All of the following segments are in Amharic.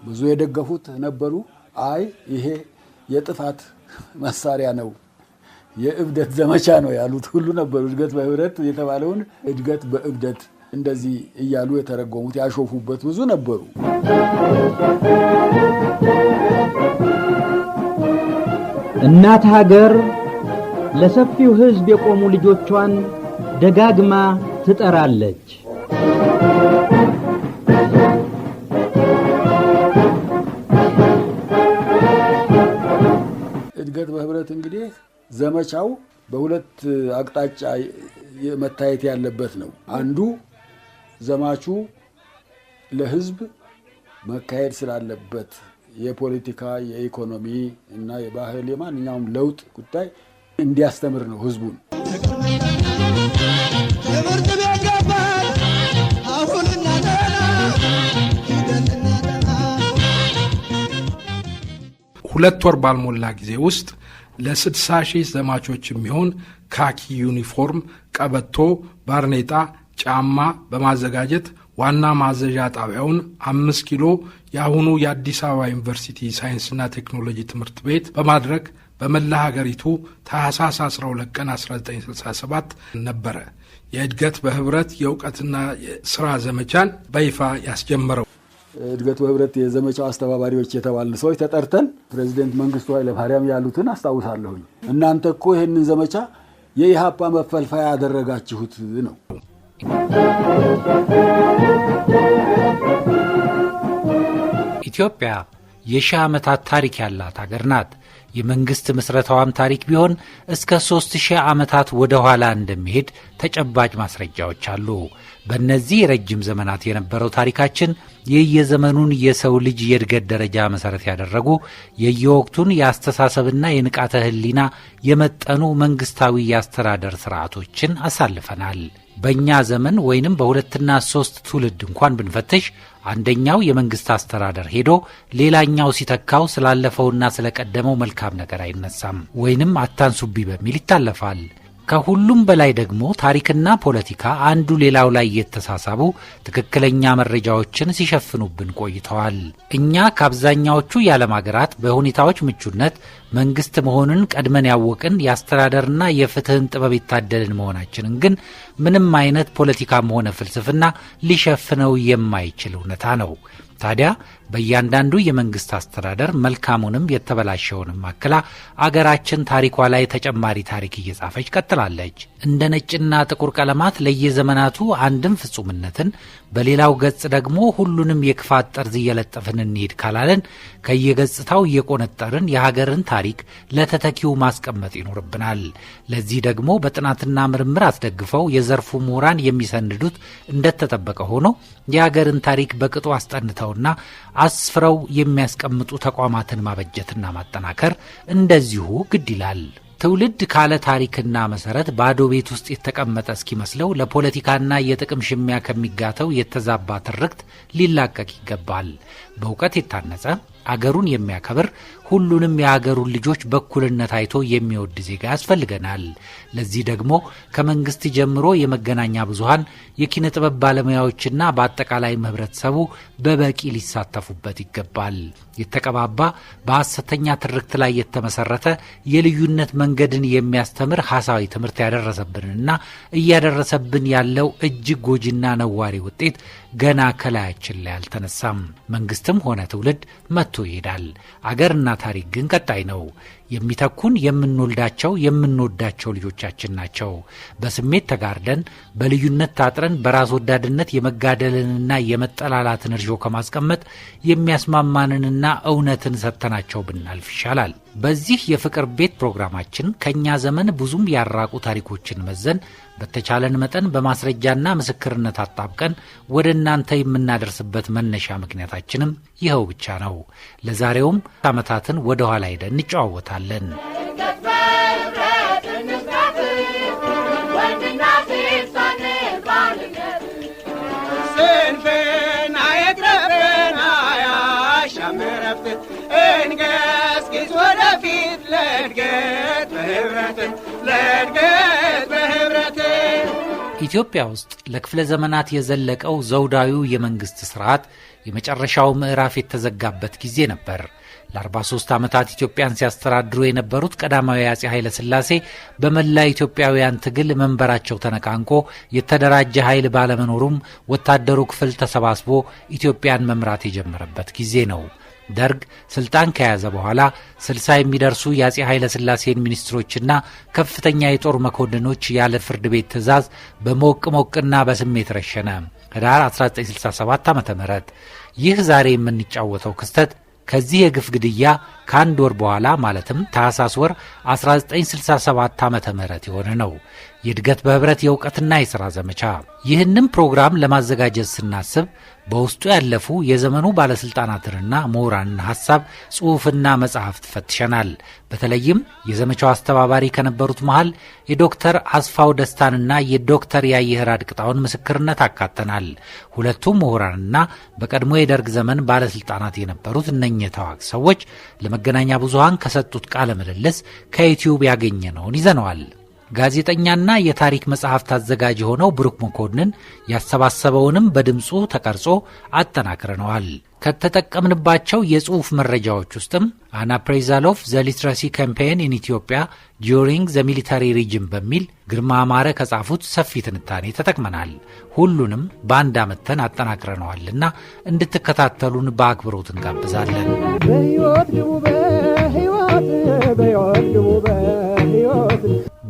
ብዙ የደገፉት ነበሩ። አይ ይሄ የጥፋት መሳሪያ ነው፣ የእብደት ዘመቻ ነው ያሉት ሁሉ ነበሩ። እድገት በህብረት የተባለውን እድገት በእብደት እንደዚህ እያሉ የተረጎሙት ያሾፉበት ብዙ ነበሩ። እናት ሀገር ለሰፊው ህዝብ የቆሙ ልጆቿን ደጋግማ ትጠራለች። እድገት በህብረት እንግዲህ ዘመቻው በሁለት አቅጣጫ መታየት ያለበት ነው። አንዱ ዘማቹ ለህዝብ መካሄድ ስላለበት የፖለቲካ፣ የኢኮኖሚ እና የባህል የማንኛውም ለውጥ ጉዳይ እንዲያስተምር ነው ህዝቡን። ሁለት ወር ባልሞላ ጊዜ ውስጥ ለ60,000 ዘማቾች የሚሆን ካኪ ዩኒፎርም፣ ቀበቶ፣ ባርኔጣ፣ ጫማ በማዘጋጀት ዋና ማዘዣ ጣቢያውን 5 ኪሎ የአሁኑ የአዲስ አበባ ዩኒቨርሲቲ ሳይንስና ቴክኖሎጂ ትምህርት ቤት በማድረግ በመላ ሀገሪቱ ታህሳስ 12 ቀን 1967 ነበረ የእድገት በህብረት የእውቀትና ስራ ዘመቻን በይፋ ያስጀመረው። እድገት በህብረት የዘመቻው አስተባባሪዎች የተባሉ ሰዎች ተጠርተን ፕሬዚደንት መንግስቱ ኃይለማርያም ያሉትን አስታውሳለሁኝ። እናንተ እኮ ይህንን ዘመቻ የኢሃፓ መፈልፈያ ያደረጋችሁት ነው። ኢትዮጵያ የሺህ ዓመታት ታሪክ ያላት ሀገር ናት። የመንግስት ምስረታዋም ታሪክ ቢሆን እስከ 3000 ዓመታት ወደ ኋላ እንደሚሄድ ተጨባጭ ማስረጃዎች አሉ። በእነዚህ ረጅም ዘመናት የነበረው ታሪካችን የየዘመኑን የሰው ልጅ የእድገት ደረጃ መሰረት ያደረጉ የየወቅቱን የአስተሳሰብና የንቃተ ህሊና የመጠኑ መንግስታዊ የአስተዳደር ስርዓቶችን አሳልፈናል። በእኛ ዘመን ወይንም በሁለትና 3 ትውልድ እንኳን ብንፈትሽ አንደኛው የመንግስት አስተዳደር ሄዶ ሌላኛው ሲተካው ስላለፈውና ስለቀደመው መልካም ነገር አይነሳም ወይንም አታንሱቢ በሚል ይታለፋል። ከሁሉም በላይ ደግሞ ታሪክና ፖለቲካ አንዱ ሌላው ላይ የተሳሳቡ ትክክለኛ መረጃዎችን ሲሸፍኑብን ቆይተዋል። እኛ ከአብዛኛዎቹ የዓለም ሀገራት በሁኔታዎች ምቹነት መንግስት መሆኑን ቀድመን ያወቅን የአስተዳደርና የፍትህን ጥበብ የታደልን መሆናችንን ግን ምንም አይነት ፖለቲካም ሆነ ፍልስፍና ሊሸፍነው የማይችል እውነታ ነው። ታዲያ በእያንዳንዱ የመንግስት አስተዳደር መልካሙንም የተበላሸውንም አክላ አገራችን ታሪኳ ላይ ተጨማሪ ታሪክ እየጻፈች ቀጥላለች። እንደ ነጭና ጥቁር ቀለማት ለየዘመናቱ አንድም ፍጹምነትን በሌላው ገጽ ደግሞ ሁሉንም የክፋት ጠርዝ እየለጠፍን እንሄድ ካላለን ከየገጽታው እየቆነጠርን የሀገርን ታሪክ ለተተኪው ማስቀመጥ ይኖርብናል። ለዚህ ደግሞ በጥናትና ምርምር አስደግፈው የዘርፉ ምሁራን የሚሰንዱት እንደተጠበቀ ሆኖ የሀገርን ታሪክ በቅጡ አስጠንተውና አስፍረው የሚያስቀምጡ ተቋማትን ማበጀትና ማጠናከር እንደዚሁ ግድ ይላል። ትውልድ ካለ ታሪክና መሰረት ባዶ ቤት ውስጥ የተቀመጠ እስኪመስለው ለፖለቲካና የጥቅም ሽሚያ ከሚጋተው የተዛባ ትርክት ሊላቀቅ ይገባል። በእውቀት የታነጸ አገሩን የሚያከብር ሁሉንም የአገሩን ልጆች በእኩልነት አይቶ የሚወድ ዜጋ ያስፈልገናል። ለዚህ ደግሞ ከመንግስት ጀምሮ የመገናኛ ብዙሃን፣ የኪነ ጥበብ ባለሙያዎችና በአጠቃላይ ህብረተሰቡ በበቂ ሊሳተፉበት ይገባል። የተቀባባ በሐሰተኛ ትርክት ላይ የተመሰረተ የልዩነት መንገድን የሚያስተምር ሐሳዊ ትምህርት ያደረሰብንና እያደረሰብን ያለው እጅግ ጎጂና ነዋሪ ውጤት ገና ከላያችን ላይ አልተነሳም። መንግስትም ሆነ ትውልድ መጥቶ ይሄዳል። አገርና ታሪክ ግን ቀጣይ ነው። የሚተኩን የምንወልዳቸው የምንወዳቸው ልጆቻችን ናቸው። በስሜት ተጋርደን በልዩነት ታጥረን በራስ ወዳድነት የመጋደልንና የመጠላላትን እርሾ ከማስቀመጥ የሚያስማማንንና እውነትን ሰጥተናቸው ብናልፍ ይሻላል። በዚህ የፍቅር ቤት ፕሮግራማችን ከኛ ዘመን ብዙም ያራቁ ታሪኮችን መዘን በተቻለን መጠን በማስረጃና ምስክርነት አጣብቀን ወደ እናንተ የምናደርስበት መነሻ ምክንያታችንም ይኸው ብቻ ነው። ለዛሬውም ዓመታትን ወደ ኋላ ሄደን እንጨዋወታለን። ኢትዮጵያ ውስጥ ለክፍለ ዘመናት የዘለቀው ዘውዳዊው የመንግስት ስርዓት የመጨረሻው ምዕራፍ የተዘጋበት ጊዜ ነበር። ለ43 ዓመታት ኢትዮጵያን ሲያስተዳድሩ የነበሩት ቀዳማዊ አፄ ኃይለ ሥላሴ በመላ ኢትዮጵያውያን ትግል መንበራቸው ተነቃንቆ የተደራጀ ኃይል ባለመኖሩም ወታደሩ ክፍል ተሰባስቦ ኢትዮጵያን መምራት የጀመረበት ጊዜ ነው። ደርግ ስልጣን ከያዘ በኋላ 60 የሚደርሱ የአፄ ኃይለ ሥላሴን ሚኒስትሮችና ከፍተኛ የጦር መኮንኖች ያለ ፍርድ ቤት ትዕዛዝ በሞቅ ሞቅና በስሜት ረሸነ። ህዳር 1967 ዓ.ም ይህ ዛሬ የምንጫወተው ክስተት ከዚህ የግፍ ግድያ ከአንድ ወር በኋላ ማለትም ታህሳስ ወር 1967 ዓ.ም የሆነ ነው። የእድገት በህብረት የእውቀትና የሥራ ዘመቻ። ይህንም ፕሮግራም ለማዘጋጀት ስናስብ በውስጡ ያለፉ የዘመኑ ባለሥልጣናትንና ምሁራንን ሐሳብ፣ ጽሑፍና መጽሐፍት ፈትሸናል። በተለይም የዘመቻው አስተባባሪ ከነበሩት መሃል የዶክተር አስፋው ደስታንና የዶክተር ያየህር አድቅጣውን ምስክርነት አካተናል። ሁለቱም ምሁራንና በቀድሞ የደርግ ዘመን ባለሥልጣናት የነበሩት እነኚህ ታዋቂ ሰዎች ለመገናኛ ብዙሃን ከሰጡት ቃለ ምልልስ ከዩቲዩብ ያገኘነውን ይዘነዋል። ጋዜጠኛና የታሪክ መጽሐፍት አዘጋጅ የሆነው ብሩክ መኮንን ያሰባሰበውንም በድምፁ ተቀርጾ አጠናክረነዋል። ከተጠቀምንባቸው የጽሑፍ መረጃዎች ውስጥም አን አፕሬዛል ኦፍ ዘ ሊትራሲ ካምፔን ኢን ኢትዮጵያ ዱሪንግ ዘ ሚሊታሪ ሪጅም በሚል ግርማ አማረ ከጻፉት ሰፊ ትንታኔ ተጠቅመናል። ሁሉንም በአንድ አመተን አጠናክረነዋልና እንድትከታተሉን በአክብሮት እንጋብዛለን።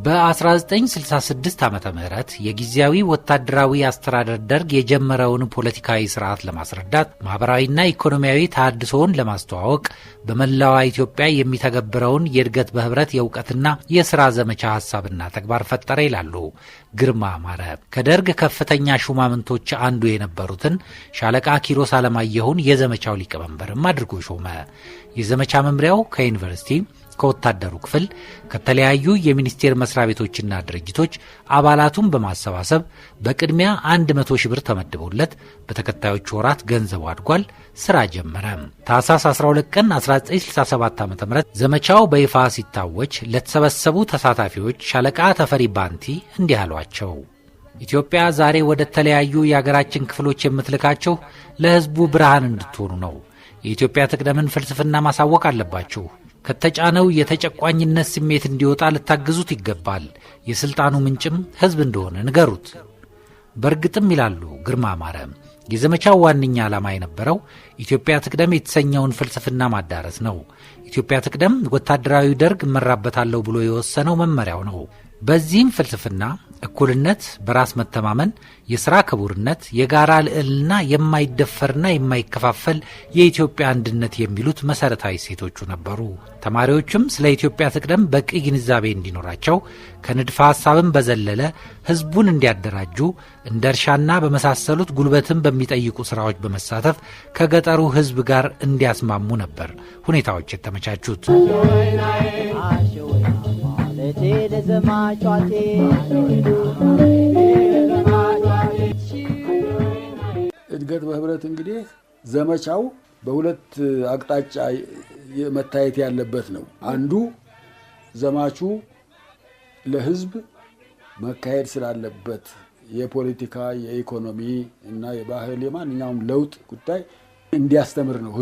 በ1966 ዓመተ ምህረት የጊዜያዊ ወታደራዊ አስተዳደር ደርግ የጀመረውን ፖለቲካዊ ስርዓት ለማስረዳት ማህበራዊና ኢኮኖሚያዊ ተሃድሶውን ለማስተዋወቅ በመላዋ ኢትዮጵያ የሚተገብረውን የእድገት በህብረት የእውቀትና የሥራ ዘመቻ ሐሳብና ተግባር ፈጠረ ይላሉ ግርማ አማረ። ከደርግ ከፍተኛ ሹማምንቶች አንዱ የነበሩትን ሻለቃ ኪሮስ አለማየሁን የዘመቻው ሊቀመንበርም አድርጎ ሾመ። የዘመቻ መምሪያው ከዩኒቨርሲቲ ከወታደሩ ክፍል ከተለያዩ የሚኒስቴር መስሪያ ቤቶችና ድርጅቶች አባላቱን በማሰባሰብ በቅድሚያ 100 ሺህ ብር ተመድቦለት በተከታዮቹ ወራት ገንዘቡ አድጓል፣ ስራ ጀመረ። ታህሳስ 12 ቀን 1967 ዓ.ም ዘመቻው በይፋ ሲታወጅ ለተሰበሰቡ ተሳታፊዎች ሻለቃ ተፈሪ ባንቲ እንዲህ አሏቸው። ኢትዮጵያ ዛሬ ወደ ተለያዩ የሀገራችን ክፍሎች የምትልካቸው ለህዝቡ ብርሃን እንድትሆኑ ነው። የኢትዮጵያ ትቅደምን ፍልስፍና ማሳወቅ አለባችሁ። ከተጫነው የተጨቋኝነት ስሜት እንዲወጣ ልታግዙት ይገባል። የስልጣኑ ምንጭም ህዝብ እንደሆነ ንገሩት። በእርግጥም ይላሉ ግርማ አማረ የዘመቻው ዋነኛ ዓላማ የነበረው ኢትዮጵያ ትቅደም የተሰኘውን ፍልስፍና ማዳረስ ነው። ኢትዮጵያ ትቅደም ወታደራዊ ደርግ እመራበታለሁ ብሎ የወሰነው መመሪያው ነው። በዚህም ፍልስፍና እኩልነት፣ በራስ መተማመን፣ የሥራ ክቡርነት፣ የጋራ ልዕልና፣ የማይደፈርና የማይከፋፈል የኢትዮጵያ አንድነት የሚሉት መሠረታዊ እሴቶቹ ነበሩ። ተማሪዎችም ስለ ኢትዮጵያ ትቅደም በቂ ግንዛቤ እንዲኖራቸው ከንድፈ ሐሳብም በዘለለ ሕዝቡን እንዲያደራጁ እንደ እርሻና በመሳሰሉት ጉልበትን በሚጠይቁ ሥራዎች በመሳተፍ ከገጠሩ ሕዝብ ጋር እንዲያስማሙ ነበር ሁኔታዎች የተመቻቹት። እድገት በህብረት እንግዲህ ዘመቻው በሁለት አቅጣጫ መታየት ያለበት ነው። አንዱ ዘማቹ ለህዝብ መካሄድ ስላለበት የፖለቲካ፣ የኢኮኖሚ እና የባህል የማንኛውም ለውጥ ጉዳይ እንዲያስተምር ነው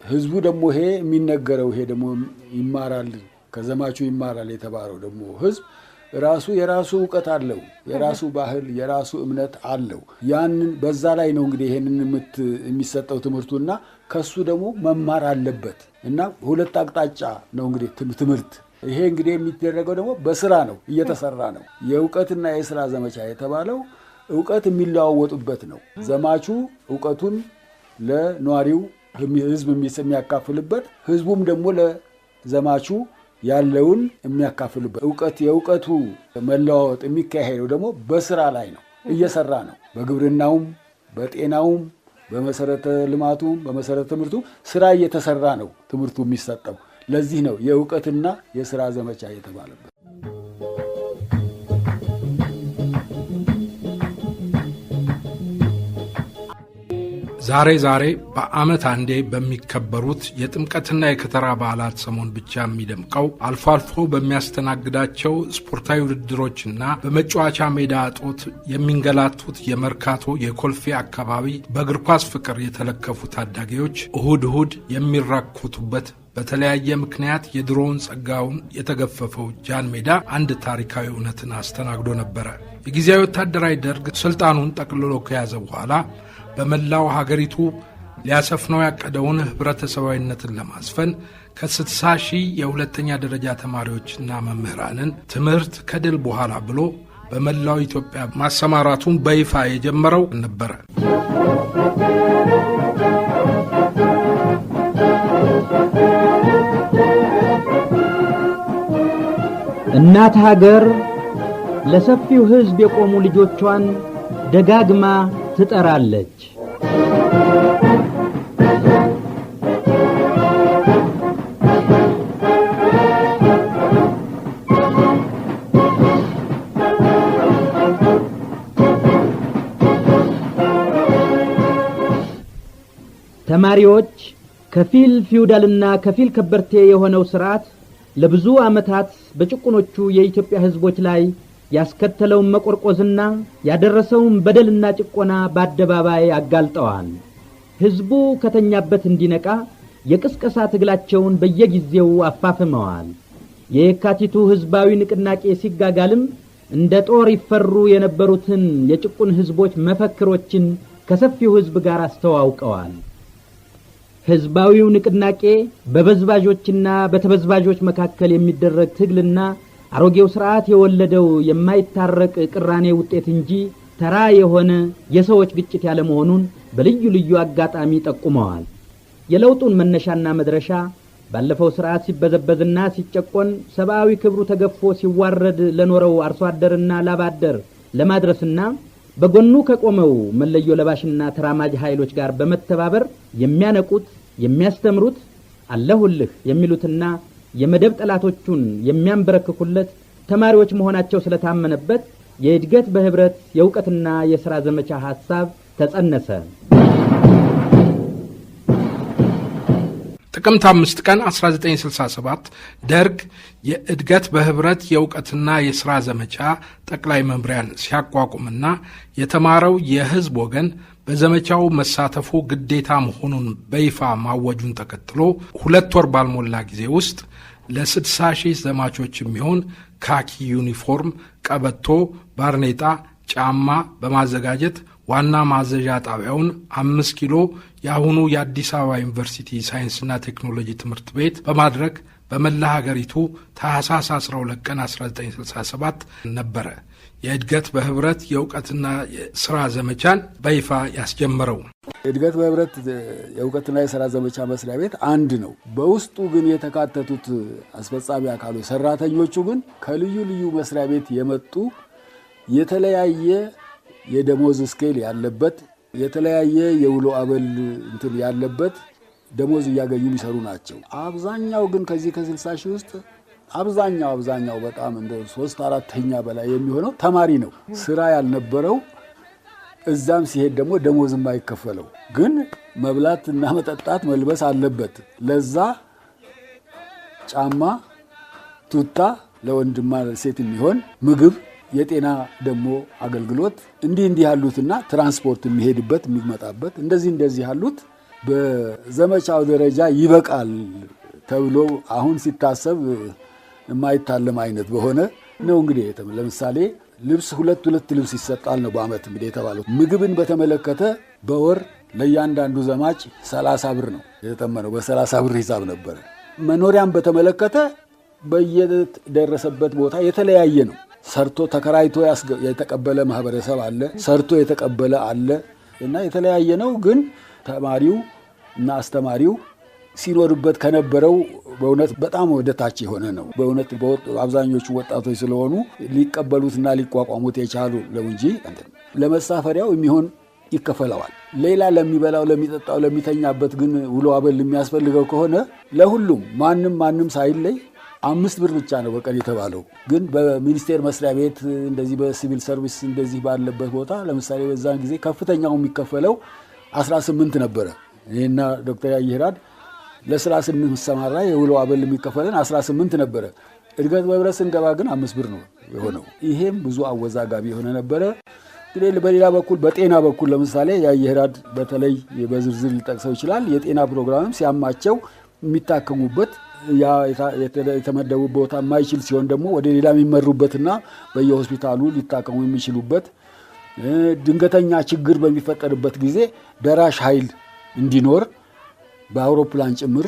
ህዝቡ ደግሞ ይሄ የሚነገረው ይሄ ደግሞ ይማራል፣ ከዘማቹ ይማራል የተባለው ደግሞ ህዝብ ራሱ የራሱ ዕውቀት አለው፣ የራሱ ባህል፣ የራሱ እምነት አለው። ያንን በዛ ላይ ነው እንግዲህ ይሄንን የሚሰጠው ትምህርቱና ከሱ ደግሞ መማር አለበት እና ሁለት አቅጣጫ ነው እንግዲህ ትምህርት። ይሄ እንግዲህ የሚደረገው ደግሞ በስራ ነው፣ እየተሰራ ነው። የዕውቀትና የስራ ዘመቻ የተባለው ዕውቀት የሚለዋወጡበት ነው። ዘማቹ ዕውቀቱን ለነዋሪው ህዝብ የሚያካፍልበት፣ ህዝቡም ደግሞ ለዘማቹ ያለውን የሚያካፍልበት የዕውቀቱ መለዋወጥ የሚካሄደው ደግሞ በስራ ላይ ነው፣ እየሰራ ነው። በግብርናውም፣ በጤናውም፣ በመሰረተ ልማቱም፣ በመሰረተ ትምህርቱ ስራ እየተሰራ ነው ትምህርቱ የሚሰጠው። ለዚህ ነው የዕውቀትና የስራ ዘመቻ የተባለበት። ዛሬ በዓመት አንዴ በሚከበሩት የጥምቀትና የከተራ በዓላት ሰሞን ብቻ የሚደምቀው አልፎ አልፎ በሚያስተናግዳቸው ስፖርታዊ ውድድሮችና በመጫወቻ ሜዳ እጦት የሚንገላቱት የመርካቶ የኮልፌ አካባቢ በእግር ኳስ ፍቅር የተለከፉ ታዳጊዎች እሁድ የሚራኮቱበት በተለያየ ምክንያት የድሮውን ጸጋውን የተገፈፈው ጃን ሜዳ አንድ ታሪካዊ እውነትን አስተናግዶ ነበረ። የጊዜያዊ ወታደራዊ ደርግ ስልጣኑን ጠቅልሎ ከያዘ በኋላ በመላው ሀገሪቱ ሊያሰፍነው ያቀደውን ህብረተሰባዊነትን ለማስፈን ከ60 ሺህ የሁለተኛ ደረጃ ተማሪዎችና መምህራንን ትምህርት ከድል በኋላ ብሎ በመላው ኢትዮጵያ ማሰማራቱን በይፋ የጀመረው ነበረ። እናት ሀገር ለሰፊው ህዝብ የቆሙ ልጆቿን ደጋግማ ትጠራለች። ተማሪዎች ከፊል ፊውዳልና ከፊል ከበርቴ የሆነው ስርዓት ለብዙ ዓመታት በጭቁኖቹ የኢትዮጵያ ህዝቦች ላይ ያስከተለውን መቆርቆዝና ያደረሰውን በደልና ጭቆና በአደባባይ አጋልጠዋል። ህዝቡ ከተኛበት እንዲነቃ የቅስቀሳ ትግላቸውን በየጊዜው አፋፍመዋል። የካቲቱ ህዝባዊ ንቅናቄ ሲጋጋልም እንደ ጦር ይፈሩ የነበሩትን የጭቁን ህዝቦች መፈክሮችን ከሰፊው ህዝብ ጋር አስተዋውቀዋል። ህዝባዊው ንቅናቄ በበዝባዦችና በተበዝባዦች መካከል የሚደረግ ትግልና አሮጌው ስርዓት የወለደው የማይታረቅ ቅራኔ ውጤት እንጂ ተራ የሆነ የሰዎች ግጭት ያለ መሆኑን በልዩ ልዩ አጋጣሚ ጠቁመዋል። የለውጡን መነሻና መድረሻ ባለፈው ስርዓት ሲበዘበዝና ሲጨቆን ሰብአዊ ክብሩ ተገፎ ሲዋረድ ለኖረው አርሶ አደርና ላባደር ለማድረስና በጎኑ ከቆመው መለዮ ለባሽና ተራማጅ ኃይሎች ጋር በመተባበር የሚያነቁት የሚያስተምሩት አለሁልህ የሚሉትና የመደብ ጠላቶቹን የሚያንበረክኩለት ተማሪዎች መሆናቸው ስለታመነበት የእድገት በህብረት የእውቀትና የሥራ ዘመቻ ሐሳብ ተጸነሰ። ጥቅምት 5 ቀን 1967 ደርግ የእድገት በህብረት የእውቀትና የሥራ ዘመቻ ጠቅላይ መምሪያን ሲያቋቁምና የተማረው የህዝብ ወገን በዘመቻው መሳተፉ ግዴታ መሆኑን በይፋ ማወጁን ተከትሎ 2 ወር ባልሞላ ጊዜ ውስጥ ለ60 ሺህ ዘማቾች የሚሆን ካኪ ዩኒፎርም፣ ቀበቶ፣ ባርኔጣ፣ ጫማ በማዘጋጀት ዋና ማዘዣ ጣቢያውን 5 ኪሎ የአሁኑ የአዲስ አበባ ዩኒቨርሲቲ ሳይንስና ቴክኖሎጂ ትምህርት ቤት በማድረግ በመላ ሀገሪቱ ታህሳስ 12 ቀን 1967 ነበረ የእድገት በህብረት የእውቀትና የሥራ ዘመቻን በይፋ ያስጀመረው። እድገት በህብረት የእውቀትና የሥራ ዘመቻ መስሪያ ቤት አንድ ነው። በውስጡ ግን የተካተቱት አስፈጻሚ አካሎች ሰራተኞቹ ግን ከልዩ ልዩ መስሪያ ቤት የመጡ የተለያየ የደሞዝ ስኬል ያለበት የተለያየ የውሎ አበል እንትን ያለበት ደሞዝ እያገኙ የሚሰሩ ናቸው። አብዛኛው ግን ከዚህ ከ60 ሺህ ውስጥ አብዛኛው በጣም እንደ 3/4 በላይ የሚሆነው ተማሪ ነው። ስራ ያልነበረው እዛም ሲሄድ ደግሞ ደሞዝ የማይከፈለው ግን መብላት እና መጠጣት መልበስ አለበት። ለዛ ጫማ፣ ቱታ ለወንድማ ሴት የሚሆን ምግብ፣ የጤና ደግሞ አገልግሎት እንዲህ ያሉትና ትራንስፖርት የሚሄድበት የሚመጣበት እንደዚህ ያሉት በዘመቻው ደረጃ ይበቃል ተብሎ አሁን ሲታሰብ የማይታለም አይነት በሆነ ነው። እንግዲህ ለምሳሌ ልብስ ሁለት ልብስ ይሰጣል ነው በአመት እንግዲህ የተባለው። ምግብን በተመለከተ በወር ለእያንዳንዱ ዘማች 30 ብር ነው የተጠመነው። በ30 ብር ሂሳብ ነበር። መኖሪያም በተመለከተ በየደረሰበት ቦታ የተለያየ ነው። ሰርቶ ተከራይቶ የተቀበለ ማህበረሰብ አለ፣ ሰርቶ የተቀበለ አለ እና የተለያየ ነው። ግን ተማሪው እና አስተማሪው ሲኖርበት ከነበረው በእውነት በጣም ወደ ታች የሆነ ነው። በእውነት አብዛኞቹ ወጣቶች ስለሆኑ ሊቀበሉትና ሊቋቋሙት የቻሉ ነው እንጂ ለመሳፈሪያው የሚሆን ይከፈለዋል። ሌላ ለሚበላው፣ ለሚጠጣው፣ ለሚተኛበት ግን ውሎ አበል የሚያስፈልገው ከሆነ ለሁሉም ማንም ሳይለይ 5 ብር ብቻ ነው በቀን የተባለው። ግን በሚኒስቴር መስሪያ ቤት እንደዚህ በሲቪል ሰርቪስ እንደዚህ ባለበት ቦታ ለምሳሌ በዛን ጊዜ ከፍተኛው የሚከፈለው 18 ነበረ። እኔና ዶክተር ያየህራድ ለስራ ስንሰማራ የውሎ አበል የሚከፈለን 18 ነበረ። እድገት በህብረት ስንገባ ግን 5 ብር ነው የሆነው። ይሄም ብዙ አወዛጋቢ የሆነ ነበረ። እንግዲህ በሌላ በኩል በጤና በኩል ለምሳሌ ያየህራድ በተለይ በዝርዝር ሊጠቅሰው ይችላል። የጤና ፕሮግራምም ሲያማቸው የሚታከሙበት ያ የተመደቡ ቦታ የማይችል ሲሆን ደግሞ ወደ ሌላ የሚመሩበትና በየሆስፒታሉ ሊታከሙ የሚችሉበት ድንገተኛ ችግር በሚፈጠርበት ጊዜ ደራሽ ኃይል እንዲኖር በአውሮፕላን ጭምር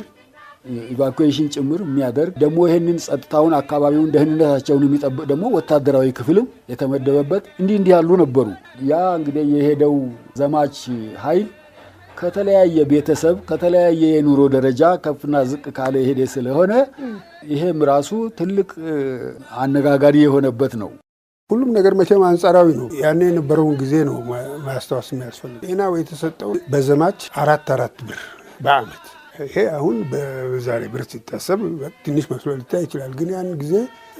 ኢቫኩዌሽን ጭምር የሚያደርግ ደግሞ ይህንን ጸጥታውን አካባቢውን ደህንነታቸውን የሚጠብቅ ደግሞ ወታደራዊ ክፍልም የተመደበበት እንዲህ ያሉ ነበሩ። ያ እንግዲህ የሄደው ዘማች ኃይል ከተለያየ ቤተሰብ ከተለያየ የኑሮ ደረጃ ከፍና ዝቅ ካለ የሄደ ስለሆነ ይሄም ራሱ ትልቅ አነጋጋሪ የሆነበት ነው። ሁሉም ነገር መቼም አንጻራዊ ነው። ያኔ የነበረውን ጊዜ ነው ማስታወስ የሚያስፈልግ። ጤናው የተሰጠው በዘማች 4 ብር በአመት። ይሄ አሁን በዛሬ ብር ሲታሰብ ትንሽ መስሎ ሊታይ ይችላል። ግን ያን ጊዜ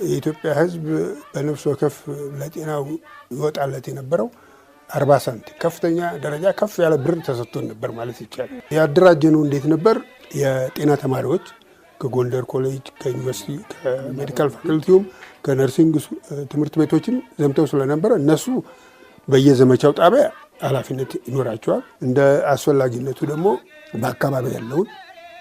የኢትዮጵያ ሕዝብ በነፍስ ወከፍ ለጤናው ይወጣለት የነበረው 40 ሳንቲም ከፍተኛ ደረጃ ከፍ ያለ ብር ተሰጥቶን ነበር ማለት ይቻላል። ያደራጀነው እንዴት ነበር? የጤና ተማሪዎች ከጎንደር ኮሌጅ፣ ከዩኒቨርሲቲ፣ ከሜዲካል ፋኩልቲውም ከነርሲንግ ትምህርት ቤቶችም ዘምተው ስለነበረ እነሱ በየዘመቻው ጣቢያ ኃላፊነት ይኖራቸዋል። እንደ አስፈላጊነቱ ደግሞ በአካባቢ ያለውን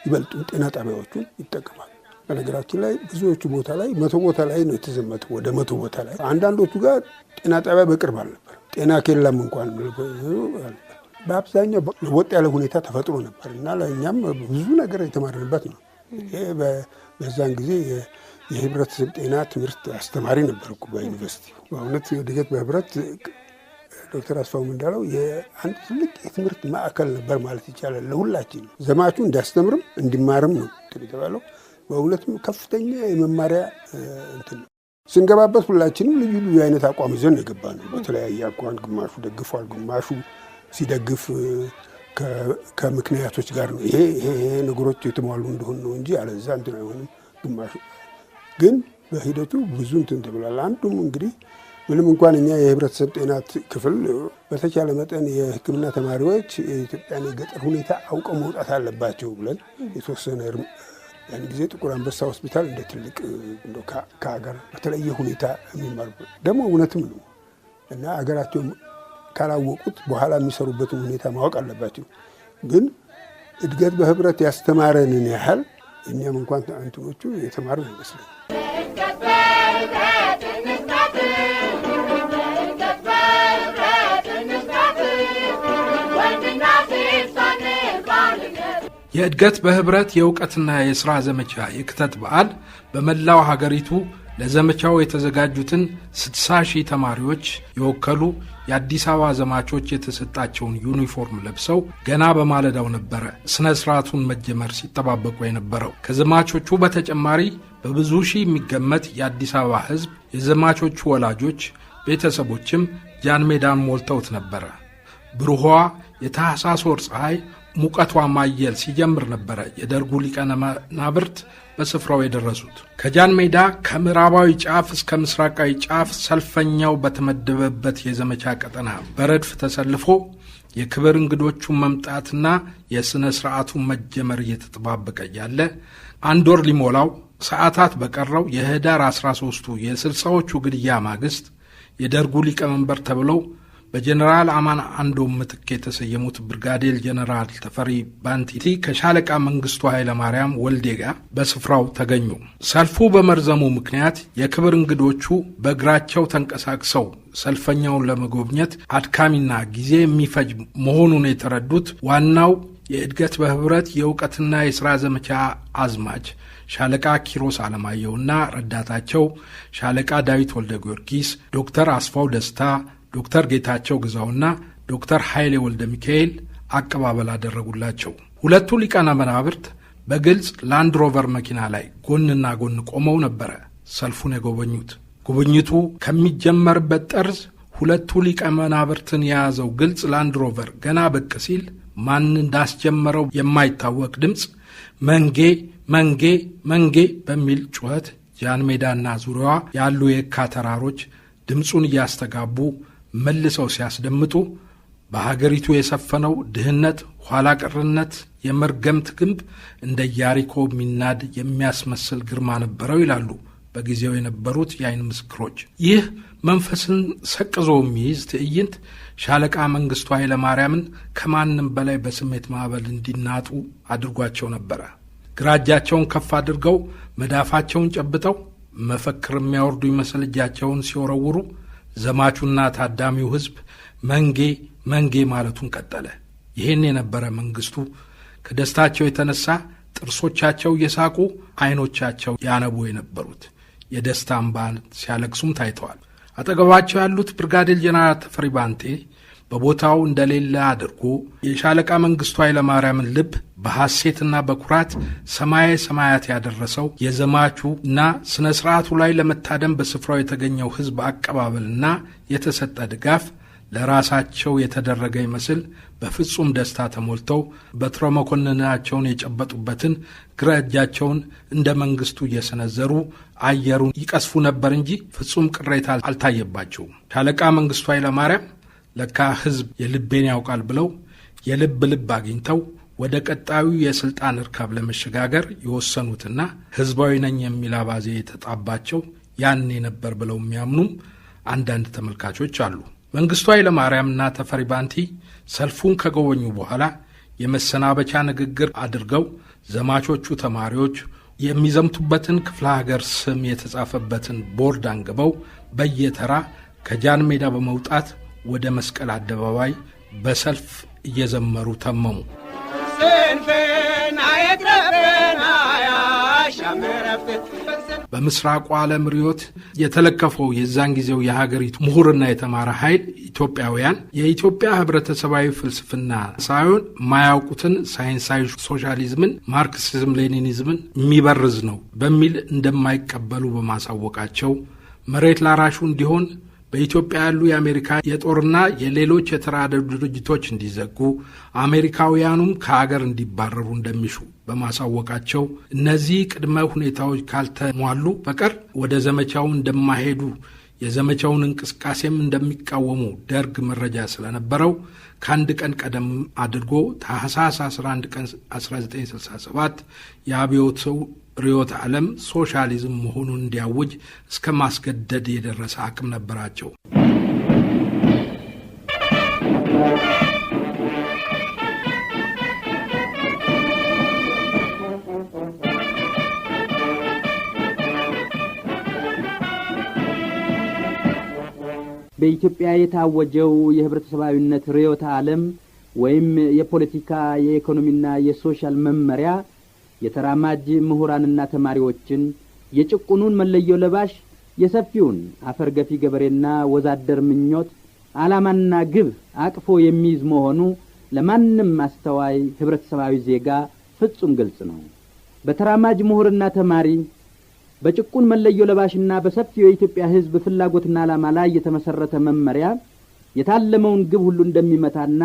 ይበልጡን ጤና ጣቢያዎቹን ይጠቀማል። በነገራችን ላይ ብዙዎቹ ቦታ ላይ 100 ቦታ ላይ ነው የተዘመተው። ወደ 100 ቦታ ላይ አንዳንዶቹ ጋር ጤና ጣቢያ በቅርብ አልነበር። ጤና ኬላም እንኳን በአብዛኛው ወጥ ያለ ሁኔታ ተፈጥሮ ነበር እና ለእኛም ብዙ ነገር የተማርንበት ነው። ይሄ በዛን ጊዜ የህብረተሰብ ጤና ትምህርት አስተማሪ ነበርኩ በዩኒቨርሲቲ። በእውነት እድገት በህብረት ዶክተር አስፋውም እንዳለው የአንድ ትልቅ የትምህርት ማዕከል ነበር ማለት ይቻላል። ለሁላችን ዘማቹ እንዲያስተምርም እንዲማርም ነው የተባለው። በእውነትም ከፍተኛ የመማሪያ እንትን ነው። ስንገባበት ሁላችንም ልዩ ልዩ አይነት አቋም ይዘን የገባ ነው። በተለያየ አቋም ግማሹ ደግፏል፣ ግማሹ ሲደግፍ ከምክንያቶች ጋር ነው። ይሄ ነገሮች የተሟሉ እንደሆነ ነው እንጂ አለዛ እንትን አይሆንም። ግማሹ ግን በሂደቱ ብዙ እንትን ተብሏል። አንዱም እንግዲህ ምንም እንኳን እኛ የህብረተሰብ ጤና ክፍል በተቻለ መጠን የሕክምና ተማሪዎች የኢትዮጵያን የገጠር ሁኔታ አውቀው መውጣት አለባቸው ብለን የተወሰነ ያን ጊዜ ጥቁር አንበሳ ሆስፒታል እንደ ትልቅ ከሀገር በተለየ ሁኔታ የሚማሩ ደግሞ እውነትም ነው እና ሀገራቸው ካላወቁት በኋላ የሚሰሩበትን ሁኔታ ማወቅ አለባቸው። ግን እድገት በህብረት ያስተማረንን ያህል እኛም እንኳን አንትኖቹ የተማርን ይመስላል። የእድገት በህብረት የእውቀትና የሥራ ዘመቻ የክተት በዓል በመላው ሀገሪቱ ለዘመቻው የተዘጋጁትን 60,000 ተማሪዎች የወከሉ የአዲስ አበባ ዘማቾች የተሰጣቸውን ዩኒፎርም ለብሰው ገና በማለዳው ነበረ ስነ ስርዓቱን መጀመር ሲጠባበቁ የነበረው። ከዘማቾቹ በተጨማሪ በብዙ ሺህ የሚገመት የአዲስ አበባ ህዝብ፣ የዘማቾቹ ወላጆች፣ ቤተሰቦችም ጃን ሜዳን ሞልተውት ነበረ። ብሩህዋ የታህሳስ ወር ፀሐይ ሙቀቷ ማየል ሲጀምር ነበረ የደርጉ ሊቃነ መናብርት በስፍራው የደረሱት። ከጃን ሜዳ ከምዕራባዊ ጫፍ እስከ ምስራቃዊ ጫፍ ሰልፈኛው በተመደበበት የዘመቻ ቀጠና በረድፍ ተሰልፎ የክብር እንግዶቹን መምጣትና የሥነ ሥርዓቱን መጀመር እየተጠባበቀ ያለ 1 ወር ሊሞላው ሰዓታት በቀረው የህዳር 13ቱ የ60ዎቹ ግድያ ማግስት የደርጉ ሊቀመንበር ተብለው በጀነራል አማን አንዶም ምትክ የተሰየሙት ብርጋዴር ጀነራል ተፈሪ ባንቲቲ ከሻለቃ መንግስቱ ኃይለ ማርያም ወልዴ ጋር በስፍራው ተገኙ። ሰልፉ በመርዘሙ ምክንያት የክብር እንግዶቹ በእግራቸው ተንቀሳቅሰው ሰልፈኛውን ለመጎብኘት አድካሚና ጊዜ የሚፈጅ መሆኑን የተረዱት ዋናው የእድገት በህብረት የእውቀትና የሥራ ዘመቻ አዝማች ሻለቃ ኪሮስ አለማየሁና ረዳታቸው ሻለቃ ዳዊት ወልደ ጊዮርጊስ፣ ዶክተር አስፋው ደስታ፣ ዶክተር ጌታቸው ግዛውና ዶክተር ኃይሌ ወልደ ሚካኤል አቀባበል አደረጉላቸው። ሁለቱ ሊቃነ መናብርት በግልጽ ላንድ ሮቨር መኪና ላይ ጎንና ጎን ቆመው ነበረ ሰልፉን የጎበኙት። ጉብኝቱ ከሚጀመርበት ጠርዝ ሁለቱ ሊቃነ መናብርትን የያዘው ግልጽ ላንድ ሮቨር ገና ብቅ ሲል ማን እንዳስጀመረው የማይታወቅ ድምፅ መንጌ መንጌ መንጌ በሚል ጩኸት ጃን ሜዳና ዙሪያዋ ያሉ የካ ተራሮች ድምፁን እያስተጋቡ መልሰው ሲያስደምጡ በሀገሪቱ የሰፈነው ድህነት፣ ኋላ ቀርነት፣ የመርገምት ግንብ እንደ ኢያሪኮ የሚናድ የሚያስመስል ግርማ ነበረው ይላሉ በጊዜው የነበሩት የዓይን ምስክሮች። ይህ መንፈስን ሰቅዞ የሚይዝ ትዕይንት ሻለቃ መንግስቱ ኃይለማርያምን ከማንም በላይ በስሜት ማዕበል እንዲናጡ አድርጓቸው ነበረ። ግራ እጃቸውን ከፍ አድርገው መዳፋቸውን ጨብጠው መፈክር የሚያወርዱ ይመስል እጃቸውን ሲወረውሩ ዘማቹና ታዳሚው ሕዝብ መንጌ መንጌ ማለቱን ቀጠለ። ይህን የነበረ መንግስቱ ከደስታቸው የተነሳ ጥርሶቻቸው እየሳቁ አይኖቻቸው ያነቡ የነበሩት የደስታ እንባን ሲያለቅሱም ታይተዋል። አጠገባቸው ያሉት ብርጋዴር ጀነራል ተፈሪ ባንቴ በቦታው እንደሌለ አድርጎ የሻለቃ መንግስቱ ኃይለማርያምን ልብ በሐሴትና በኩራት ሰማየ ሰማያት ያደረሰው የዘማቹና ስነ ስርዓቱ ላይ ለመታደም በስፍራው የተገኘው ሕዝብ አቀባበልና የተሰጠ ድጋፍ ለራሳቸው የተደረገ ይመስል በፍጹም ደስታ ተሞልተው በትረ መኮንናቸውን የጨበጡበትን ግራ እጃቸውን እንደ መንግስቱ እየሰነዘሩ አየሩን ይቀስፉ ነበር እንጂ ፍጹም ቅሬታ አልታየባቸውም። ሻለቃ መንግስቱ ኃይለማርያም ለካ ሕዝብ የልቤን ያውቃል ብለው የልብ ልብ አግኝተው ወደ ቀጣዩ የስልጣን እርካብ ለመሸጋገር የወሰኑትና ሕዝባዊ ነኝ የሚል አባዜ የተጣባቸው ያኔ ነበር ብለው የሚያምኑም አንዳንድ ተመልካቾች አሉ። መንግስቱ ኃይለማርያምና ተፈሪ ባንቲ ሰልፉን ከጎበኙ በኋላ የመሰናበቻ ንግግር አድርገው ዘማቾቹ ተማሪዎች የሚዘምቱበትን ክፍለ ሀገር ስም የተጻፈበትን ቦርድ አንግበው በየተራ ከጃን ሜዳ በመውጣት ወደ መስቀል አደባባይ በሰልፍ እየዘመሩ ተመሙ። በምስራቁ ዓለም ርዮት የተለከፈው የዛን ጊዜው የሀገሪቱ ምሁርና የተማረ ኃይል ኢትዮጵያውያን የኢትዮጵያ ህብረተሰባዊ ፍልስፍና ሳይሆን ማያውቁትን ሳይንሳዊ ሶሻሊዝምን፣ ማርክሲዝም ሌኒኒዝምን የሚበርዝ ነው በሚል እንደማይቀበሉ በማሳወቃቸው መሬት ላራሹ እንዲሆን በኢትዮጵያ ያሉ የአሜሪካ የጦርና የሌሎች የተራድኦ ድርጅቶች እንዲዘጉ አሜሪካውያኑም ከሀገር እንዲባረሩ እንደሚሹ በማሳወቃቸው እነዚህ ቅድመ ሁኔታዎች ካልተሟሉ በቀር ወደ ዘመቻው እንደማይሄዱ የዘመቻውን እንቅስቃሴም እንደሚቃወሙ ደርግ መረጃ ስለነበረው ከአንድ ቀን ቀደም አድርጎ ታህሳስ 11 ቀን 1967 የአብዮቱ ርዕዮተ ዓለም ሶሻሊዝም መሆኑን እንዲያውጅ እስከ ማስገደድ የደረሰ አቅም ነበራቸው። በኢትዮጵያ የታወጀው የህብረተሰባዊነት ርዕዮተ ዓለም ወይም የፖለቲካ የኢኮኖሚና የሶሻል መመሪያ የተራማጅ ምሁራንና ተማሪዎችን የጭቁኑን መለዮ ለባሽ የሰፊውን አፈር ገፊ ገበሬና ወዛደር ምኞት ዓላማና ግብ አቅፎ የሚይዝ መሆኑ ለማንም አስተዋይ ህብረተሰባዊ ዜጋ ፍጹም ግልጽ ነው። በተራማጅ ምሁርና ተማሪ በጭቁን መለዮ ለባሽና በሰፊው የኢትዮጵያ ህዝብ ፍላጎትና ዓላማ ላይ የተመሰረተ መመሪያ የታለመውን ግብ ሁሉ እንደሚመታና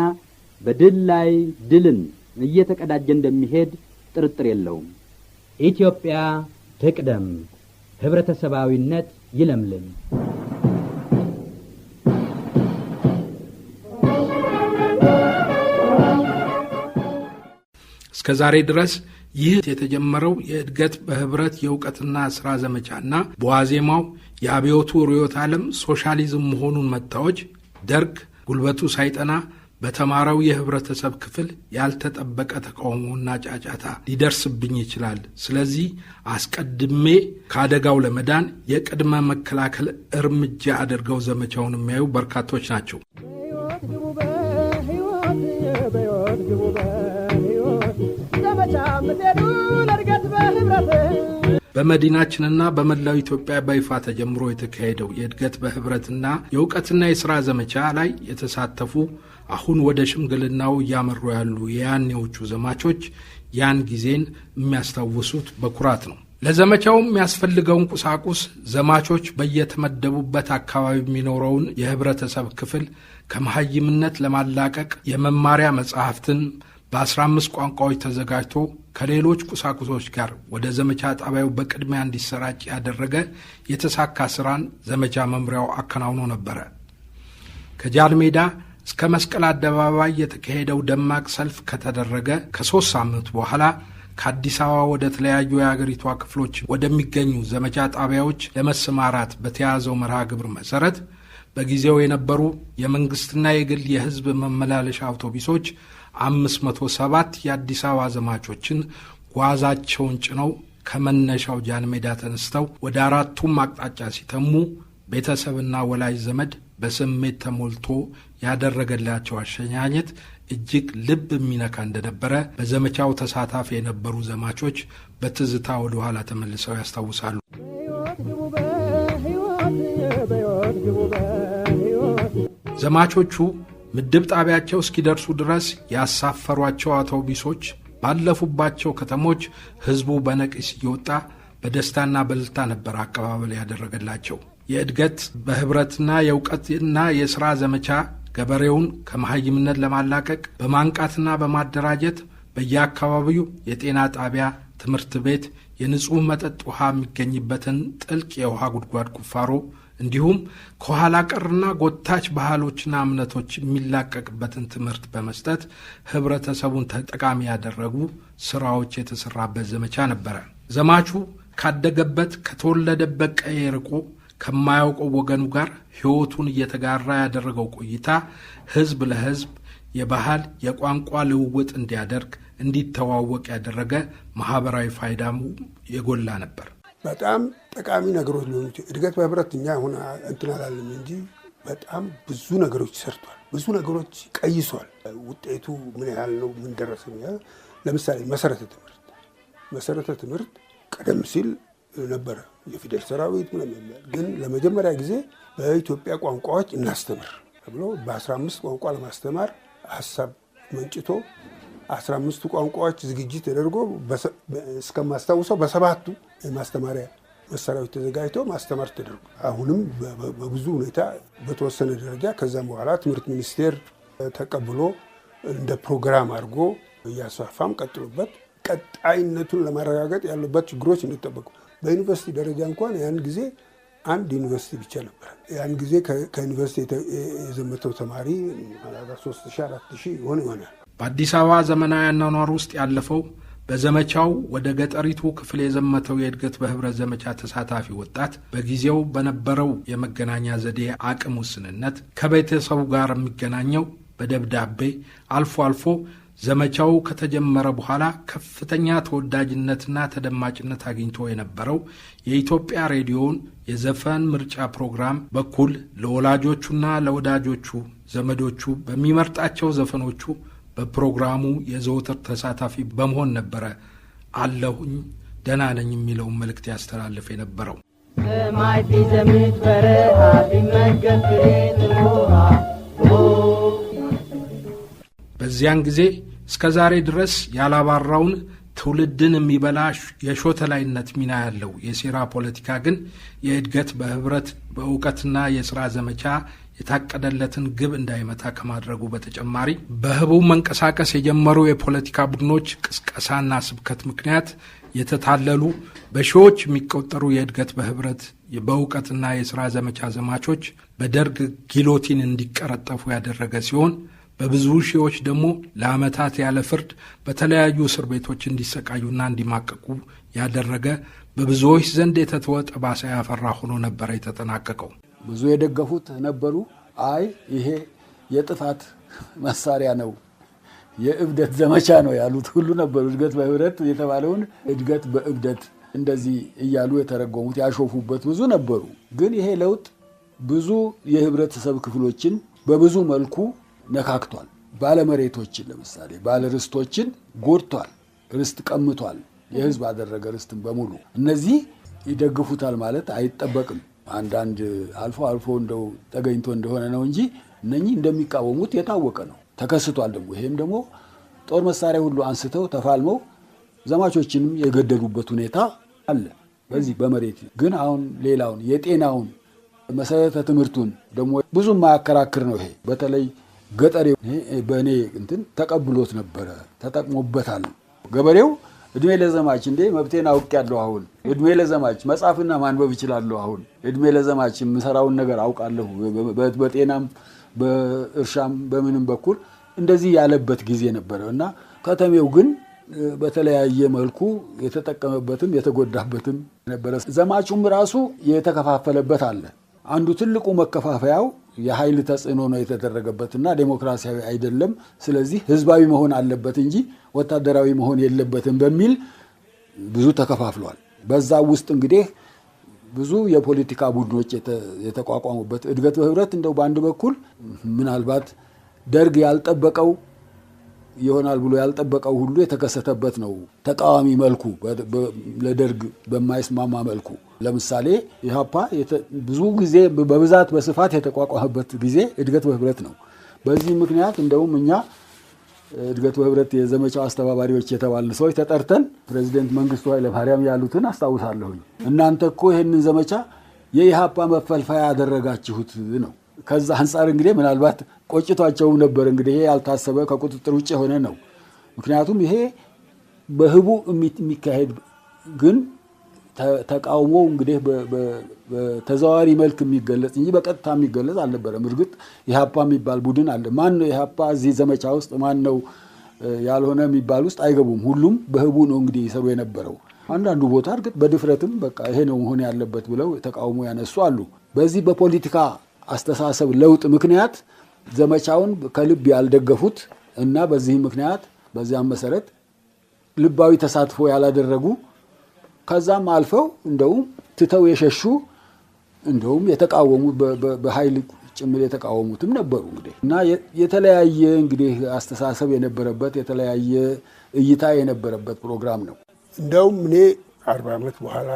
በድል ላይ ድልን እየተቀዳጀ እንደሚሄድ ጥርጥር የለውም። ኢትዮጵያ ትቅደም፣ ህብረተሰባዊነት ይለምልም። እስከ ዛሬ ድረስ ይህ የተጀመረው የእድገት በህብረት የእውቀትና ስራ ዘመቻና በዋዜማው የአብዮቱ ርዕዮተ ዓለም ሶሻሊዝም መሆኑን መታወጅ ደርግ ጉልበቱ ሳይጠና በተማረው የህብረተሰብ ክፍል ያልተጠበቀ ተቃውሞና ጫጫታ ሊደርስብኝ ይችላል፣ ስለዚህ አስቀድሜ ከአደጋው ለመዳን የቅድመ መከላከል እርምጃ አድርገው ዘመቻውን የሚያዩ በርካቶች ናቸው። በመዲናችንና በመላው ኢትዮጵያ በይፋ ተጀምሮ የተካሄደው የእድገት በህብረትና የእውቀትና የሥራ ዘመቻ ላይ የተሳተፉ አሁን ወደ ሽምግልናው እያመሩ ያሉ የያኔዎቹ ዘማቾች ያን ጊዜን የሚያስታውሱት በኩራት ነው። ለዘመቻው የሚያስፈልገውን ቁሳቁስ ዘማቾች በየተመደቡበት አካባቢ የሚኖረውን የህብረተሰብ ክፍል ከመሐይምነት ለማላቀቅ የመማሪያ መጽሐፍትን በ15 ቋንቋዎች ተዘጋጅቶ ከሌሎች ቁሳቁሶች ጋር ወደ ዘመቻ ጣቢያው በቅድሚያ እንዲሰራጭ ያደረገ የተሳካ ስራን ዘመቻ መምሪያው አከናውኖ ነበረ። ከጃን ሜዳ እስከ መስቀል አደባባይ የተካሄደው ደማቅ ሰልፍ ከተደረገ ከ3 ሳምንት በኋላ ከአዲስ አበባ ወደ ተለያዩ የአገሪቷ ክፍሎች ወደሚገኙ ዘመቻ ጣቢያዎች ለመሰማራት በተያዘው መርሃ ግብር መሰረት በጊዜው የነበሩ የመንግስትና የግል የህዝብ መመላለሻ አውቶቡሶች 507 የአዲስ አበባ ዘማቾችን ጓዛቸውን ጭነው ከመነሻው ጃን ሜዳ ተነስተው ወደ 4ቱም አቅጣጫ ሲተሙ ቤተሰብና ወላጅ ዘመድ በስሜት ተሞልቶ ያደረገላቸው አሸኛኘት እጅግ ልብ የሚነካ እንደነበረ በዘመቻው ተሳታፊ የነበሩ ዘማቾች በትዝታ ወደ ኋላ ተመልሰው ያስታውሳሉ። ዘማቾቹ ምድብ ጣቢያቸው እስኪደርሱ ድረስ ያሳፈሯቸው አውቶቡሶች ባለፉባቸው ከተሞች ህዝቡ በነቂስ እየወጣ በደስታና በእልልታ ነበር አቀባበል ያደረገላቸው። የእድገት በህብረትና የእውቀትና የሥራ ዘመቻ ገበሬውን ከመሃይምነት ለማላቀቅ በማንቃትና በማደራጀት በየአካባቢው የጤና ጣቢያ፣ ትምህርት ቤት፣ የንጹህ መጠጥ ውሃ የሚገኝበትን ጥልቅ የውሃ ጉድጓድ ቁፋሮ እንዲሁም ከኋላ ቀርና ጎታች ባህሎችና እምነቶች የሚላቀቅበትን ትምህርት በመስጠት ህብረተሰቡን ተጠቃሚ ያደረጉ ስራዎች የተሰራበት ዘመቻ ነበረ። ዘማቹ ካደገበት ከተወለደበት ቀዬ ርቆ ከማያውቀው ወገኑ ጋር ህይወቱን እየተጋራ ያደረገው ቆይታ ህዝብ ለህዝብ የባህል የቋንቋ ልውውጥ እንዲያደርግ እንዲተዋወቅ ያደረገ ማህበራዊ ፋይዳሙ የጎላ ነበር። በጣም ጠቃሚ ነገሮች ሊሆኑ እድገት በህብረት እኛ አሁን እንትን አላለም እንጂ በጣም ብዙ ነገሮች ሰርቷል። ብዙ ነገሮች ቀይሷል። ውጤቱ ምን ያህል ነው? ምን ደረሰ? ለምሳሌ መሰረተ ትምህርት ቀደም ሲል ነበረ የፊደል ሰራዊት ምናምን፣ ግን ለመጀመሪያ ጊዜ በኢትዮጵያ ቋንቋዎች እናስተምር ተብሎ በ15 ቋንቋ ለማስተማር ሐሳብ መንጭቶ 15 ቋንቋዎች ዝግጅት ተደርጎ እስከማስታውሰው በ7ቱ የማስተማሪያ መሳሪያዎች ተዘጋጅተው ማስተማር ተደርጎ አሁንም በብዙ ሁኔታ በተወሰነ ደረጃ ከዛም በኋላ ትምህርት ሚኒስቴር ተቀብሎ እንደ ፕሮግራም አድርጎ እያስፋፋም ቀጥሎበት ቀጣይነቱን ለማረጋገጥ ያሉበት ችግሮች እንዲጠበቁ በዩኒቨርሲቲ ደረጃ እንኳን ያን ጊዜ አንድ ዩኒቨርሲቲ ብቻ ነበር። ያን ጊዜ ከዩኒቨርሲቲ የዘመተው ተማሪ 3000 4000 ይሆናል። በአዲስ አበባ ዘመናዊ አኗኗር ውስጥ ያለፈው በዘመቻው ወደ ገጠሪቱ ክፍል የዘመተው የእድገት በህብረት ዘመቻ ተሳታፊ ወጣት በጊዜው በነበረው የመገናኛ ዘዴ አቅም ውስንነት ከቤተሰቡ ጋር የሚገናኘው በደብዳቤ አልፎ አልፎ ዘመቻው ከተጀመረ በኋላ ከፍተኛ ተወዳጅነትና ተደማጭነት አግኝቶ የነበረው የኢትዮጵያ ሬዲዮን የዘፈን ምርጫ ፕሮግራም በኩል ለወላጆቹና ለወዳጆቹ ዘመዶቹ በሚመርጣቸው ዘፈኖቹ በፕሮግራሙ የዘወትር ተሳታፊ በመሆን ነበረ አለሁኝ ደህና ነኝ የሚለውን መልእክት ያስተላልፍ የነበረው። ሰማይ ቢዘምት በረሃ ቢመገብ ፍሬ በዚያን ጊዜ እስከ ዛሬ ድረስ ያላባራውን ትውልድን የሚበላ የሾተላይነት ሚና ያለው የሴራ ፖለቲካ ግን የእድገት በህብረት በእውቀትና የሥራ ዘመቻ የታቀደለትን ግብ እንዳይመታ ከማድረጉ በተጨማሪ በህቡ መንቀሳቀስ የጀመሩ የፖለቲካ ቡድኖች ቅስቀሳና ስብከት ምክንያት የተታለሉ በሺዎች የሚቆጠሩ የእድገት በህብረት በእውቀትና የሥራ ዘመቻ ዘማቾች በደርግ ጊሎቲን እንዲቀረጠፉ ያደረገ ሲሆን በብዙ ሺዎች ደግሞ ለዓመታት ያለ ፍርድ በተለያዩ እስር ቤቶች እንዲሰቃዩና እንዲማቀቁ ያደረገ በብዙዎች ዘንድ የተተወ ጠባሳ ያፈራ ሆኖ ነበር የተጠናቀቀው። ብዙ የደገፉት ነበሩ። አይ ይሄ የጥፋት መሳሪያ ነው፣ የእብደት ዘመቻ ነው ያሉት ሁሉ ነበሩ። እድገት በህብረት የተባለውን እድገት በእብደት እንደዚህ እያሉ የተረጎሙት ያሾፉበት ብዙ ነበሩ። ግን ይሄ ለውጥ ብዙ የህብረተሰብ ክፍሎችን በብዙ መልኩ ነካክቷል። ባለመሬቶችን ለምሳሌ ባለርስቶችን ጎድቷል፣ ርስት ቀምቷል፣ የህዝብ አደረገ ርስትን በሙሉ። እነዚህ ይደግፉታል ማለት አይጠበቅም። አንዳንድ አልፎ አልፎ እንደው ተገኝቶ እንደሆነ ነው እንጂ እነኚህ እንደሚቃወሙት የታወቀ ነው፣ ተከስቷል። ደግሞ ይሄም ደግሞ ጦር መሳሪያ ሁሉ አንስተው ተፋልመው ዘማቾችንም የገደሉበት ሁኔታ አለ። በዚህ በመሬት ግን አሁን ሌላውን የጤናውን መሰረተ ትምህርቱን ደግሞ ብዙ ማያከራክር ነው። ይሄ በተለይ ገጠሬው በእኔ እንትን ተቀብሎት ነበረ፣ ተጠቅሞበታል። ገበሬው እድሜ ለዘማች እንዴ መብቴን አውቄያለሁ፣ አሁን እድሜ ለዘማች መጻፍና ማንበብ እችላለሁ፣ አሁን እድሜ ለዘማች የምሰራውን ነገር አውቃለሁ፣ በጤናም በእርሻም በምንም በኩል እንደዚህ ያለበት ጊዜ ነበረ እና ከተሜው ግን በተለያየ መልኩ የተጠቀመበትም የተጎዳበትም ነበረ። ዘማቹም ራሱ የተከፋፈለበት አለ። አንዱ ትልቁ መከፋፈያው የኃይል ተጽዕኖ ነው የተደረገበትና ዴሞክራሲያዊ አይደለም፣ ስለዚህ ህዝባዊ መሆን አለበት እንጂ ወታደራዊ መሆን የለበትም በሚል ብዙ ተከፋፍሏል። በዛ ውስጥ እንግዲህ ብዙ የፖለቲካ ቡድኖች የተቋቋሙበት እድገት በህብረት እንደው በአንድ በኩል ምናልባት ደርግ ያልጠበቀው ይሆናል ብሎ ያልጠበቀው ሁሉ የተከሰተበት ነው። ተቃዋሚ መልኩ ለደርግ በማይስማማ መልኩ ለምሳሌ ኢህአፓ ብዙ ጊዜ በብዛት በስፋት የተቋቋመበት ጊዜ እድገት በህብረት ነው። በዚህ ምክንያት እንደውም እኛ እድገት በህብረት የዘመቻው አስተባባሪዎች የተባልን ሰዎች ተጠርተን ፕሬዚደንት መንግስቱ ኃይለማርያም ያሉትን አስታውሳለሁኝ። እናንተ እኮ ይህንን ዘመቻ የኢህአፓ መፈልፈያ ያደረጋችሁት ነው። ከዛ አንጻር እንግዲህ ምናልባት ቆጭቷቸውም ነበር። እንግዲህ ይሄ ያልታሰበ ከቁጥጥር ውጭ የሆነ ነው። ምክንያቱም ይሄ በህቡ የሚካሄድ ግን ተቃውሞ እንግዲህ በተዘዋዋሪ መልክ የሚገለጽ እንጂ በቀጥታ የሚገለጽ አልነበረም። እርግጥ ኢህአፓ የሚባል ቡድን አለ። ማን ነው ኢህአፓ እዚህ ዘመቻ ውስጥ ማን ነው ያልሆነ የሚባል ውስጥ አይገቡም። ሁሉም በህቡ ነው እንግዲህ ይሰሩ የነበረው። አንዳንዱ ቦታ እርግጥ በድፍረትም በቃ ይሄ ነው መሆን ያለበት ብለው ተቃውሞ ያነሱ አሉ። በዚህ በፖለቲካ አስተሳሰብ ለውጥ ምክንያት ዘመቻውን ከልብ ያልደገፉት እና በዚህ ምክንያት በዚያም መሰረት ልባዊ ተሳትፎ ያላደረጉ ከዛም አልፈው እንደውም ትተው የሸሹ እንደውም የተቃወሙ በኃይል ጭምር የተቃወሙትም ነበሩ። እንግዲህ እና የተለያየ እንግዲህ አስተሳሰብ የነበረበት የተለያየ እይታ የነበረበት ፕሮግራም ነው። እንደውም እኔ 40 ዓመት በኋላ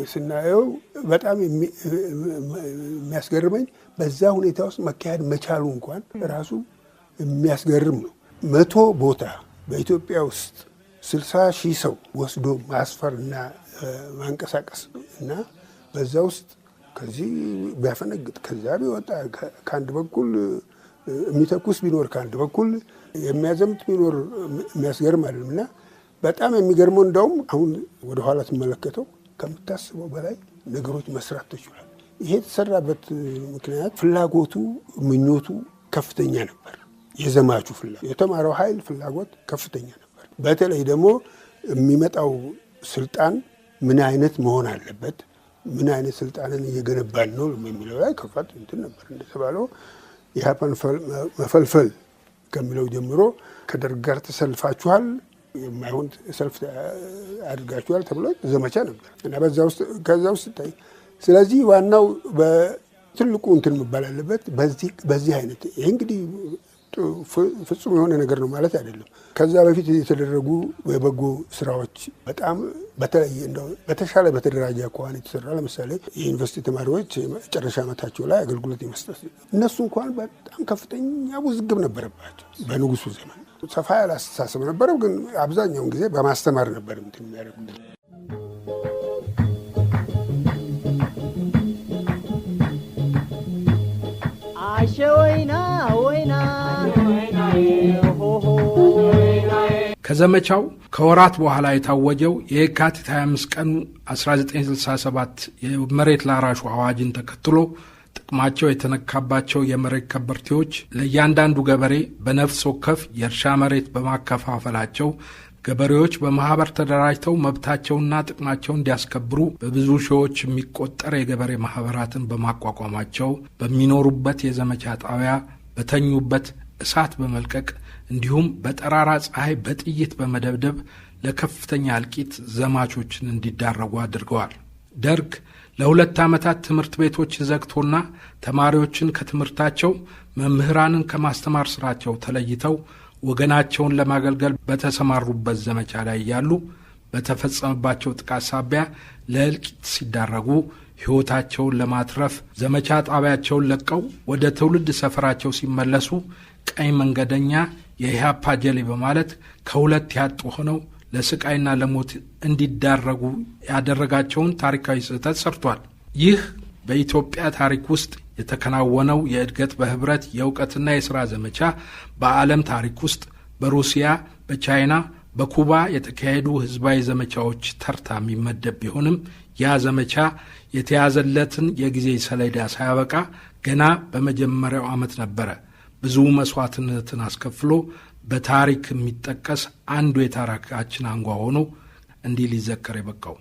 ስናየው በጣም የሚያስገርመኝ በዛ ሁኔታ ውስጥ መካሄድ መቻሉ እንኳን ራሱ የሚያስገርም ነው። 100 ቦታ በኢትዮጵያ ውስጥ 60,000 ሰው ወስዶ ማስፈርና ማንቀሳቀስ እና በዛ ውስጥ ከዚህ ቢያፈነግጥ ከዛ ቢወጣ ከአንድ በኩል የሚተኩስ ቢኖር ከአንድ በኩል የሚያዘምት ቢኖር የሚያስገርም አይደለም። እና በጣም የሚገርመው እንደውም አሁን ወደኋላ ትመለከተው ከምታስበው በላይ ነገሮች መስራት ተችሏል። ይሄ የተሰራበት ምክንያት ፍላጎቱ፣ ምኞቱ ከፍተኛ ነበር። የዘማቹ ፍላጎት፣ የተማረው ኃይል ፍላጎት ከፍተኛ ነበር። በተለይ ደግሞ የሚመጣው ስልጣን ምን አይነት መሆን አለበት፣ ምን አይነት ስልጣንን እየገነባን ነው የሚለው ላይ ከፋት እንትን ነበር። እንደተባለው ኢህአፓን መፈልፈል ከሚለው ጀምሮ ከደርግ ጋር ተሰልፋችኋል፣ የማይሆን ሰልፍ አድርጋችኋል ተብሎ ዘመቻ ነበር እና ከዛ ውስጥ ታይ። ስለዚህ ዋናው በትልቁ እንትን መባል አለበት በዚህ አይነት ይህ እንግዲህ ፍጹም የሆነ ነገር ነው ማለት አይደለም። ከዛ በፊት የተደረጉ የበጎ ስራዎች በጣም በተለየ እንደው በተሻለ በተደራጀ አኳኋን የተሰራ ለምሳሌ የዩኒቨርሲቲ ተማሪዎች መጨረሻ ዓመታቸው ላይ አገልግሎት የመስጠት እነሱ እንኳን በጣም ከፍተኛ ውዝግብ ነበረባቸው። በንጉሱ ዘመን ሰፋ ያለ አስተሳሰብ ነበረው፣ ግን አብዛኛውን ጊዜ በማስተማር ነበር እንትን የሚያደርጉት። አሸ ወይና ወይና ከዘመቻው ከወራት በኋላ የታወጀው የካቲት 25 ቀን 1967 የመሬት ላራሹ አዋጅን ተከትሎ ጥቅማቸው የተነካባቸው የመሬት ከበርቴዎች ለእያንዳንዱ ገበሬ በነፍስ ወከፍ የእርሻ መሬት በማከፋፈላቸው ገበሬዎች በማህበር ተደራጅተው መብታቸውና ጥቅማቸውን እንዲያስከብሩ በብዙ ሺዎች የሚቆጠር የገበሬ ማህበራትን በማቋቋማቸው በሚኖሩበት የዘመቻ ጣቢያ በተኙበት እሳት በመልቀቅ እንዲሁም በጠራራ ፀሐይ በጥይት በመደብደብ ለከፍተኛ እልቂት ዘማቾችን እንዲዳረጉ አድርገዋል። ደርግ ለ2 ዓመታት ትምህርት ቤቶች ዘግቶና ተማሪዎችን ከትምህርታቸው መምህራንን ከማስተማር ስራቸው ተለይተው ወገናቸውን ለማገልገል በተሰማሩበት ዘመቻ ላይ ያሉ በተፈጸመባቸው ጥቃት ሳቢያ ለእልቂት ሲዳረጉ ሕይወታቸውን ለማትረፍ ዘመቻ ጣቢያቸውን ለቀው ወደ ትውልድ ሰፈራቸው ሲመለሱ ቀይ መንገደኛ የኢህአፓ ጀሌ በማለት ከሁለት ያጡ ሆነው ለስቃይና ለሞት እንዲዳረጉ ያደረጋቸውን ታሪካዊ ስህተት ሰርቷል። ይህ በኢትዮጵያ ታሪክ ውስጥ የተከናወነው የእድገት በህብረት የእውቀትና የሥራ ዘመቻ በዓለም ታሪክ ውስጥ በሩሲያ፣ በቻይና፣ በኩባ የተካሄዱ ህዝባዊ ዘመቻዎች ተርታ የሚመደብ ቢሆንም ያ ዘመቻ የተያዘለትን የጊዜ ሰሌዳ ሳያበቃ ገና በመጀመሪያው ዓመት ነበረ ብዙ መስዋዕትነትን አስከፍሎ በታሪክ የሚጠቀስ አንዱ የታሪካችን አንጓ ሆኖ እንዲህ ሊዘከር የበቃው።